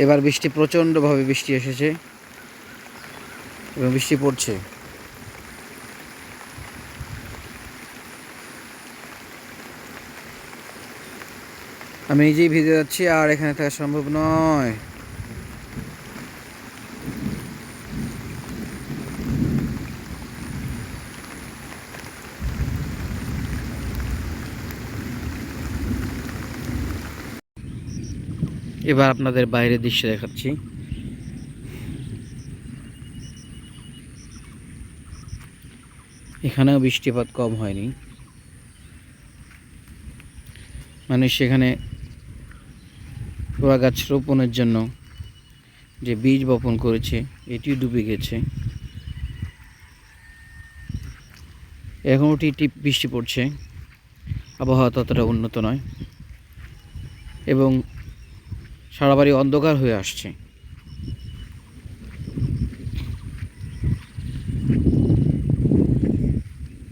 এবার বৃষ্টি প্রচণ্ডভাবে বৃষ্টি এসেছে এবং বৃষ্টি পড়ছে। আমি নিজেই ভিজে যাচ্ছি, আর এখানে থাকা সম্ভব নয়। এবার আপনাদের বাইরের দৃশ্য দেখাচ্ছি। এখানেও বৃষ্টিপাত কম হয়নি। মানুষ সেখানে রোয়া গাছ রোপণের জন্য যে বীজ বপন করেছে এটিও ডুবে গেছে। এখনও টিপ বৃষ্টি পড়ছে, আবহাওয়া ততটা উন্নত নয় এবং সারা বাড়ি অন্ধকার হয়ে আসছে।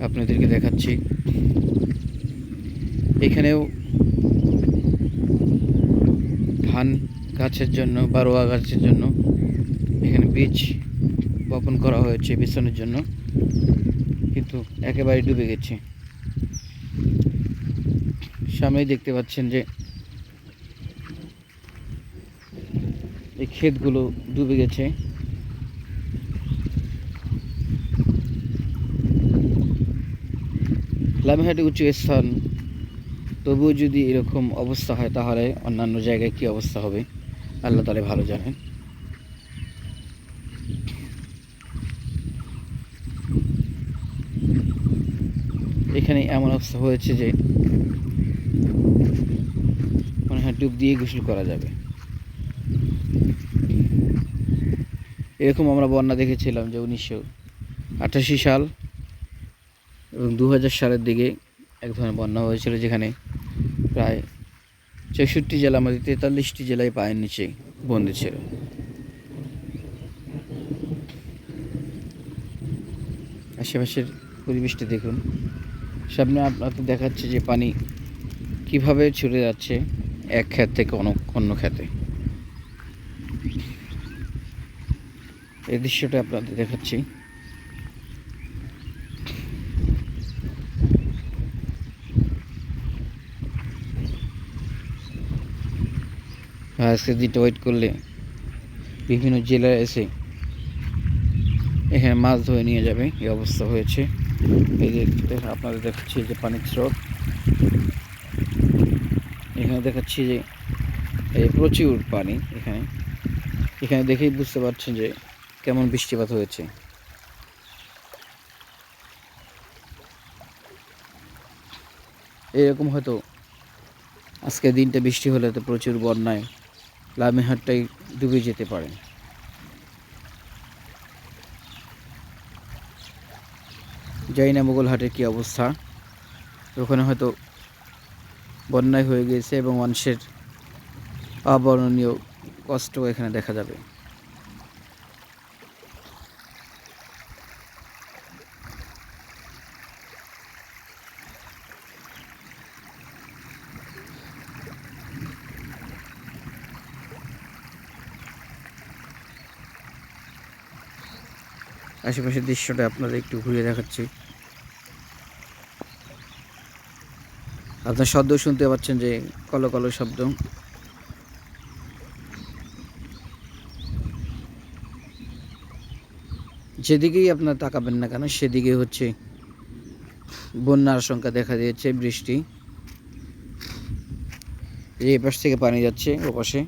আপনাদেরকে দেখাচ্ছি এখানেও ধান গাছের জন্য বা রোয়া গাছের জন্য এখানে বীজ বপন করা হয়েছে বিছানোর জন্য, কিন্তু একেবারে ডুবে গেছে। সামনেই দেখতে পাচ্ছেন যে এই ক্ষেতগুলো ডুবে গেছে। লামিহাটি উঁচু স্থান, তবুও যদি এরকম অবস্থা হয় তাহলে অন্যান্য জায়গায় কী অবস্থা হবে আল্লাহ তাআলা ভালো জানেন। এখানে এমন অবস্থা হয়েছে যে মনে হয় ডুব দিয়ে গোসল করা যাবে। এরকম আমরা বন্যা দেখেছিলাম যে 1988 সাল এবং 2000 সালের দিকে এক ধরনের বন্যা হয়েছিল, যেখানে প্রায় 64 জেলা, আমাদের 43টি জেলায় পায়ের নিচে বন্দি ছিল। আশেপাশের পরিবেশটি দেখুন। সামনে আপনাদের দেখাচ্ছে যে পানি কিভাবে ছুটে যাচ্ছে এক ক্ষেত থেকে অন্য ক্ষেতে। এই দৃশ্যটা আপনাদের দেখাচ্ছি। আজকে দিনটা ওয়েট করলে বিভিন্ন জেলায় এসে এখানে মাছ ধরে নিয়ে যাবে, এই অবস্থা হয়েছে। এই যে আপনাদের দেখাচ্ছি যে পানির স্রোত, এখানে দেখাচ্ছি যে এই প্রচুর পানি। এখানে দেখেই বুঝতে পারছেন যে কেমন বৃষ্টিপাত হয়েছে। এরকম হয়তো আজকে দিনটা বৃষ্টি হলে তো প্রচুর বন্যায় লামিহাটটাই ডুবে যেতে পারে। জানি না মোগলহাটের কী অবস্থা, ওখানে হয়তো বন্যায় হয়ে গিয়েছে এবং মানুষের অবর্ণনীয় কষ্ট এখানে দেখা যাবে। আশেপাশের দৃশ্যটা আপনাদের একটু ঘুরিয়ে দেখাচ্ছি। আপনার শব্দ শুনতে পাচ্ছেন যে কলো কলো শব্দ। যেদিকেই আপনার তাকাবেন না কেন সেদিকে হচ্ছে বন্যার আশঙ্কা দেখা দিয়েছে। বৃষ্টি এই পাশ থেকে পানি যাচ্ছে ও পাশে।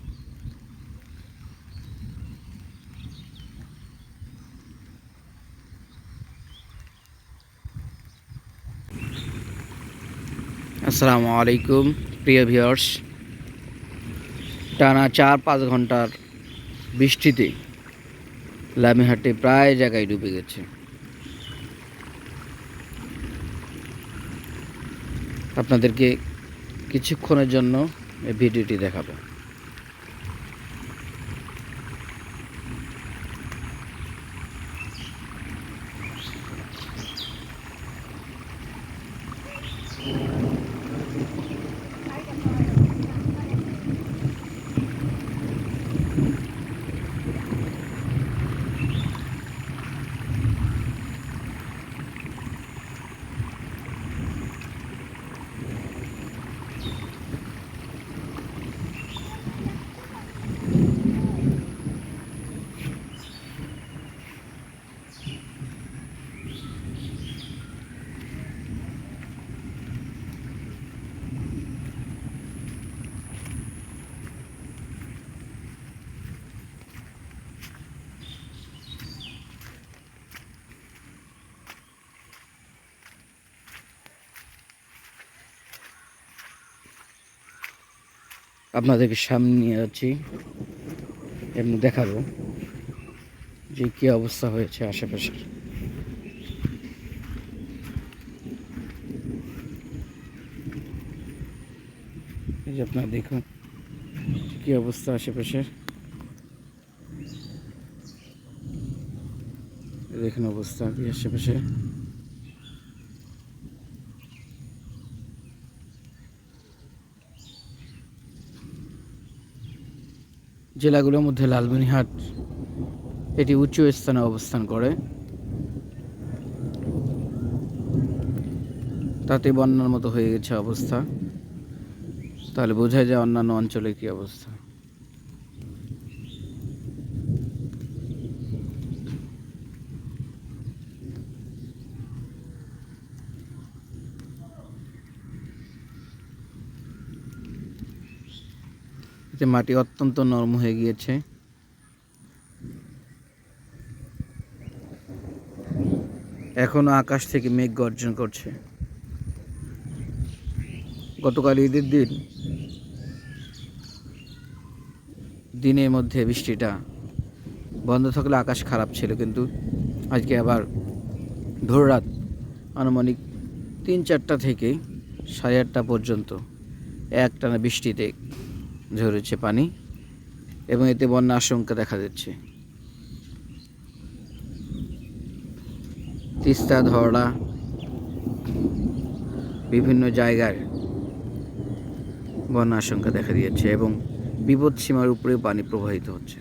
আসসালামু আলাইকুম প্রিয় ভিউয়ার্স, টানা 4-5 ঘন্টার বৃষ্টিতে লামিহাটে প্রায় জায়গায় ডুবে গেছে। আপনাদেরকে কিছুক্ষণের জন্য এই ভিডিওটি দেখাবো। আপনাদেরকে সামনে নিয়ে যাচ্ছি এবং দেখাবো যে কী অবস্থা হয়েছে আশেপাশের। এই যে আপনারা দেখুন কী অবস্থা আশেপাশের, দেখুন অবস্থা কি আশেপাশে। জেলাগুলোর মধ্যে লালমনিরহাট এটি উঁচু স্থানে অবস্থান করে, তাতে বন্যার মতো হয়ে গেছে অবস্থা। তাহলে বোঝাই যায় অন্যান্য অঞ্চলে কী অবস্থা। এতে মাটি অত্যন্ত নরম হয়ে গিয়েছে। এখনো আকাশ থেকে মেঘ গর্জন করছে। গতকাল ঈদের দিন দিনের মধ্যে বৃষ্টিটা বন্ধ থাকলে আকাশ খারাপ ছিল, কিন্তু আজকে আবার ভোর রাত আনুমানিক 3-4টা থেকে 8:30 পর্যন্ত একটানা বৃষ্টিতে ঝরেছে পানি এবং এতে বন্যার আশঙ্কা দেখা দিচ্ছে। তিস্তা, ধরলা বিভিন্ন জায়গায় বন্যার আশঙ্কা দেখা দিয়েছে এবং বিপদসীমার উপরেও পানি প্রবাহিত হচ্ছে।